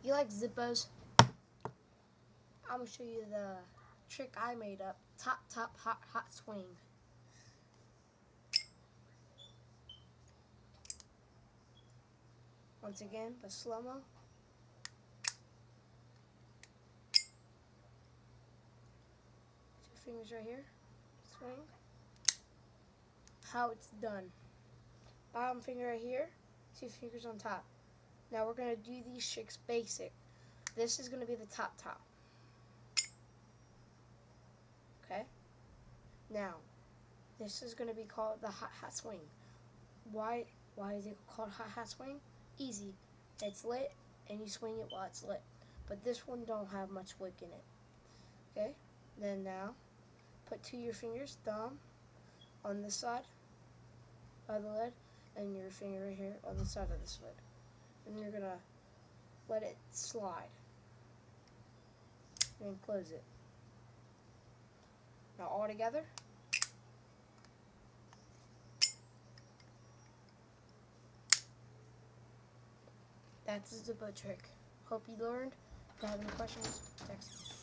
You like zippos? I'm gonna show you the trick I made up. Top, hot swing. Once again, the slow-mo. Two fingers right here. Swing. How it's done. Bottom finger right here. Two fingers on top. Now we're gonna do these tricks basic. This is gonna be the top. Okay? Now, this is gonna be called the hot swing. Why is it called hot swing? Easy. It's lit and you swing it while it's lit. But this one don't have much wick in it. Okay? Then now, put two of your fingers, thumb on this side of the lid, and your finger right here on the side of this lid. And you're gonna let it slide. And close it. Now all together. That's the zippo trick. Hope you learned. If you have any questions, text me.